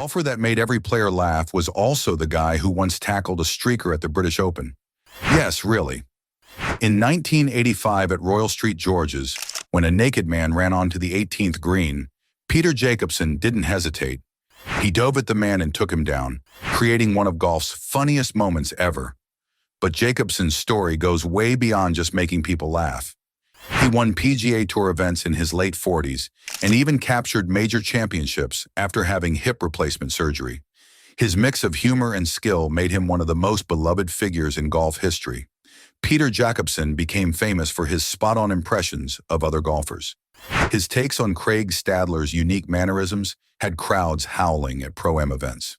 golfer that made every player laugh was also the guy who once tackled a streaker at the British Open. Yes, really. In 1985 at Royal Street, George's, when a naked man ran onto the 18th green, Peter Jacobsen didn't hesitate. He dove at the man and took him down, creating one of golf's funniest moments ever. But Jacobsen's story goes way beyond just making people laugh. He won PGA Tour events in his late 40s and even captured major championships after having hip replacement surgery. His mix of humor and skill made him one of the most beloved figures in golf history. Peter Jacobsen became famous for his spot-on impressions of other golfers. His takes on Craig Stadler's unique mannerisms had crowds howling at Pro-Am events.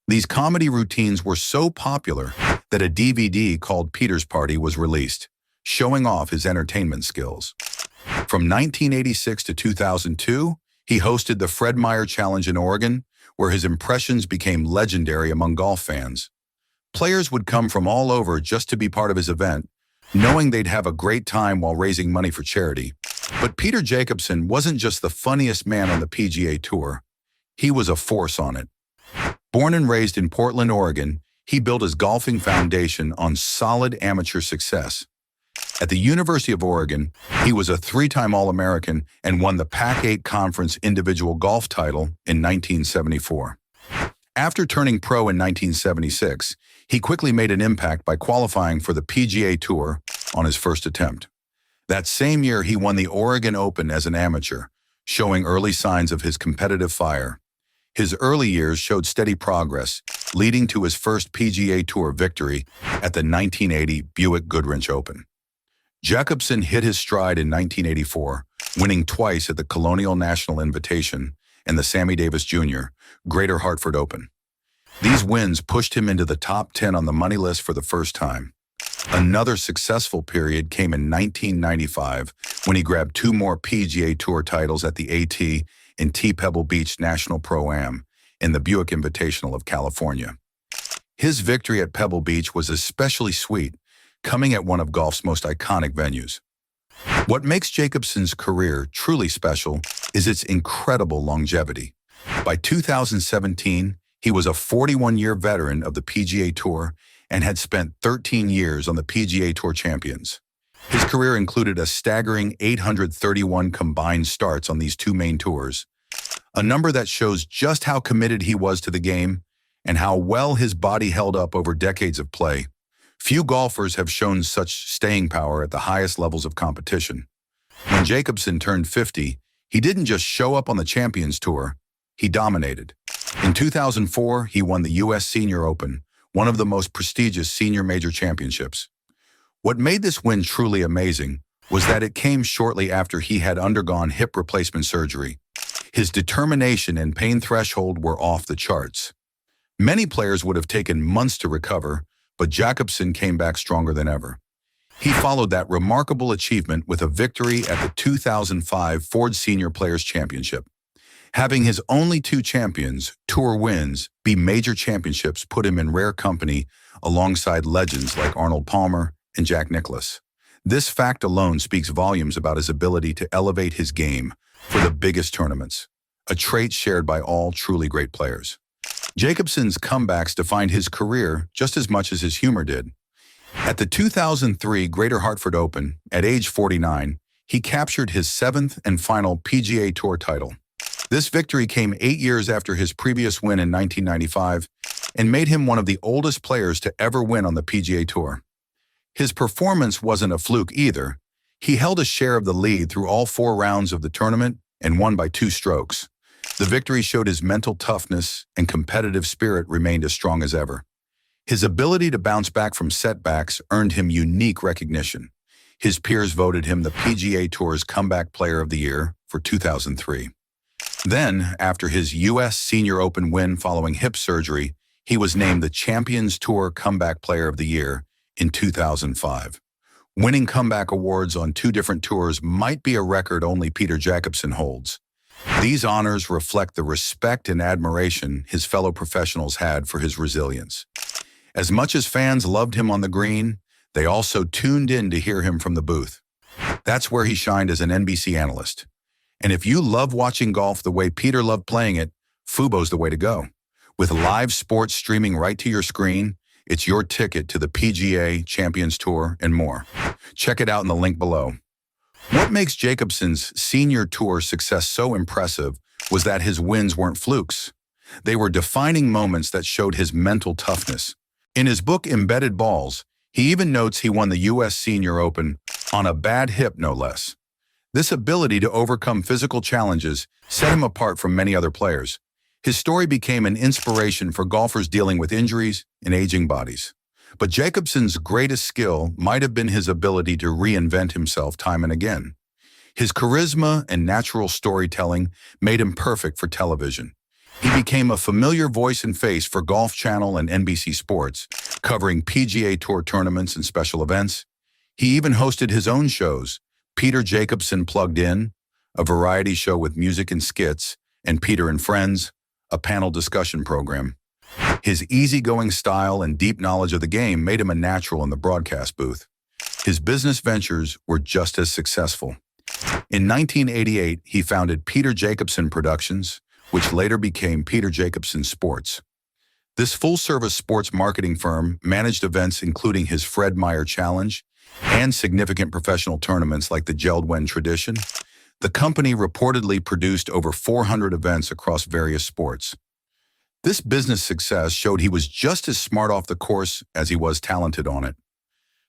These comedy routines were so popular that a DVD called Peter's Party was released, showing off his entertainment skills. From 1986 to 2002, he hosted the Fred Meyer Challenge in Oregon, where his impressions became legendary among golf fans. Players would come from all over just to be part of his event, knowing they'd have a great time while raising money for charity. But Peter Jacobsen wasn't just the funniest man on the PGA Tour. He was a force on it. Born and raised in Portland, Oregon, he built his golfing foundation on solid amateur success. At the University of Oregon, he was a three-time All-American and won the Pac-8 Conference individual golf title in 1974. After turning pro in 1976, he quickly made an impact by qualifying for the PGA Tour on his first attempt. That same year, he won the Oregon Open as an amateur, showing early signs of his competitive fire. His early years showed steady progress, leading to his first PGA Tour victory at the 1980 Buick Goodrich Open. Jacobsen hit his stride in 1984, winning twice at the Colonial National Invitation and the Sammy Davis Jr. Greater Hartford Open. These wins pushed him into the top 10 on the money list for the first time. Another successful period came in 1995 when he grabbed two more PGA Tour titles at the AT and T Pebble Beach National Pro-Am in the Buick Invitational of California. His victory at Pebble Beach was especially sweet, coming at one of golf's most iconic venues. What makes Jacobsen's career truly special is its incredible longevity. By 2017, he was a 41-year veteran of the PGA Tour and had spent 13 years on the PGA Tour champions. His career included a staggering 831 combined starts on these two main tours, a number that shows just how committed he was to the game and how well his body held up over decades of play. Few golfers have shown such staying power at the highest levels of competition. When Jacobsen turned 50, he didn't just show up on the Champions Tour, he dominated. In 2004, he won the U.S. Senior Open, one of the most prestigious senior major championships. What made this win truly amazing was that it came shortly after he had undergone hip replacement surgery. His determination and pain threshold were off the charts. Many players would have taken months to recover, but Jacobsen came back stronger than ever. He followed that remarkable achievement with a victory at the 2005 Ford Senior Players Championship. Having his only two Champions Tour wins be major championships put him in rare company alongside legends like Arnold Palmer and Jack Nicklaus. This fact alone speaks volumes about his ability to elevate his game for the biggest tournaments, a trait shared by all truly great players. Jacobsen's comebacks defined his career just as much as his humor did. At the 2003 Greater Hartford Open, at age 49, he captured his seventh and final PGA Tour title. This victory came 8 years after his previous win in 1995 and made him one of the oldest players to ever win on the PGA Tour. His performance wasn't a fluke either. He held a share of the lead through all 4 rounds of the tournament and won by 2 strokes. The victory showed his mental toughness and competitive spirit remained as strong as ever. His ability to bounce back from setbacks earned him unique recognition. His peers voted him the PGA Tour's Comeback Player of the Year for 2003. Then, after his U.S. Senior Open win following hip surgery, he was named the Champions Tour Comeback Player of the Year in 2005. Winning comeback awards on 2 different tours might be a record only Peter Jacobsen holds. These honors reflect the respect and admiration his fellow professionals had for his resilience. As much as fans loved him on the green, they also tuned in to hear him from the booth. That's where he shined as an NBC analyst. And if you love watching golf the way Peter loved playing it, Fubo's the way to go. With live sports streaming right to your screen, it's your ticket to the PGA, Champions Tour, and more. Check it out in the link below. What makes Jacobsen's senior tour success so impressive was that his wins weren't flukes. They were defining moments that showed his mental toughness. In his book, Embedded Balls, he even notes he won the U.S. Senior Open on a bad hip, no less. This ability to overcome physical challenges set him apart from many other players. His story became an inspiration for golfers dealing with injuries and aging bodies. But Jacobsen's greatest skill might have been his ability to reinvent himself time and again. His charisma and natural storytelling made him perfect for television. He became a familiar voice and face for Golf Channel and NBC Sports, covering PGA Tour tournaments and special events. He even hosted his own shows, Peter Jacobsen Plugged In, a variety show with music and skits, and Peter and Friends, a panel discussion program. His easygoing style and deep knowledge of the game made him a natural in the broadcast booth. His business ventures were just as successful. In 1988, he founded Peter Jacobsen Productions, which later became Peter Jacobsen Sports. This full-service sports marketing firm managed events including his Fred Meyer Challenge and significant professional tournaments like the Geldwen Tradition. The company reportedly produced over 400 events across various sports. This business success showed he was just as smart off the course as he was talented on it.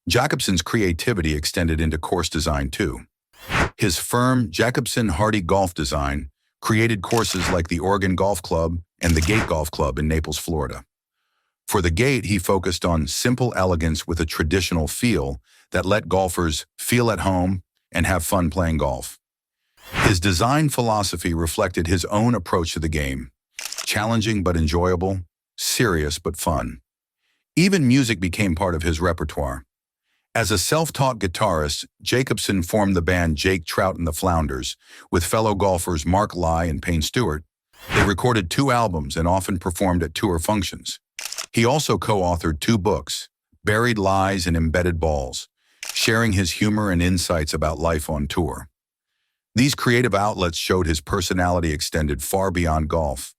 Jacobsen's creativity extended into course design too. His firm, Jacobsen Hardy Golf Design, created courses like the Oregon Golf Club and the Gate Golf Club in Naples, Florida. For the Gate, he focused on simple elegance with a traditional feel that let golfers feel at home and have fun playing golf. His design philosophy reflected his own approach to the game, challenging but enjoyable, serious but fun. Even music became part of his repertoire. As a self-taught guitarist, Jacobsen formed the band Jake Trout and the Flounders with fellow golfers Mark Lai and Payne Stewart. They recorded 2 albums and often performed at tour functions. He also co-authored 2 books, Buried Lies and Embedded Balls, sharing his humor and insights about life on tour. These creative outlets showed his personality extended far beyond golf.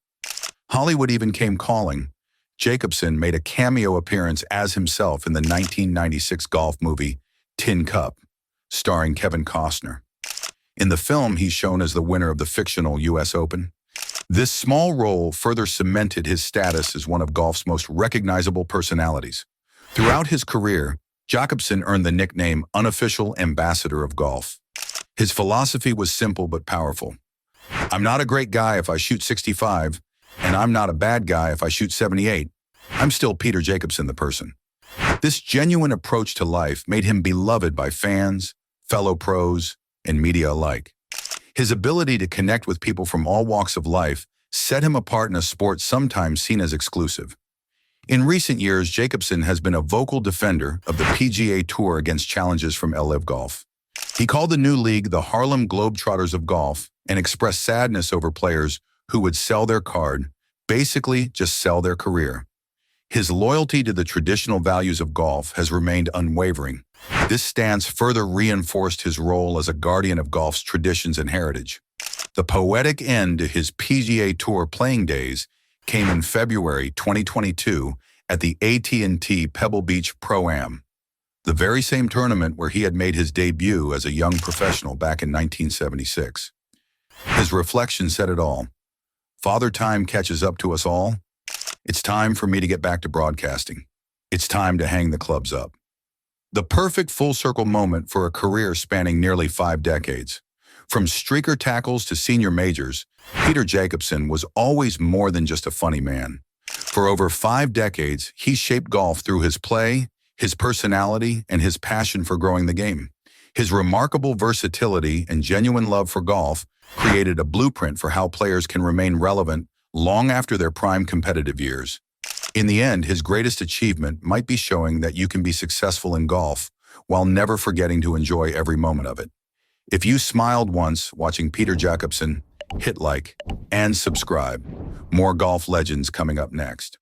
Hollywood even came calling. Jacobsen made a cameo appearance as himself in the 1996 golf movie Tin Cup, starring Kevin Costner. In the film, he's shown as the winner of the fictional U.S. Open. This small role further cemented his status as one of golf's most recognizable personalities. Throughout his career, Jacobsen earned the nickname Unofficial Ambassador of Golf. His philosophy was simple but powerful. I'm not a great guy if I shoot 65, and I'm not a bad guy if I shoot 78. I'm still Peter Jacobsen the person. This genuine approach to life made him beloved by fans, fellow pros, and media alike. His ability to connect with people from all walks of life set him apart in a sport sometimes seen as exclusive. In recent years, Jacobsen has been a vocal defender of the PGA Tour against challenges from LIV Golf. He called the new league the Harlem Globetrotters of golf and expressed sadness over players who would sell their card, basically just sell their career. His loyalty to the traditional values of golf has remained unwavering. This stance further reinforced his role as a guardian of golf's traditions and heritage. The poetic end to his PGA Tour playing days came in February 2022 at the AT&T Pebble Beach Pro-Am, the very same tournament where he had made his debut as a young professional back in 1976. His reflection said it all. Father Time catches up to us all. It's time for me to get back to broadcasting. It's time to hang the clubs up. The perfect full-circle moment for a career spanning nearly 5 decades. From streaker tackles to senior majors, Peter Jacobsen was always more than just a funny man. For over 5 decades, he shaped golf through his play, his personality, and his passion for growing the game. His remarkable versatility and genuine love for golf created a blueprint for how players can remain relevant long after their prime competitive years. In the end, his greatest achievement might be showing that you can be successful in golf while never forgetting to enjoy every moment of it. If you smiled once watching Peter Jacobsen, hit like and subscribe. More golf legends coming up next.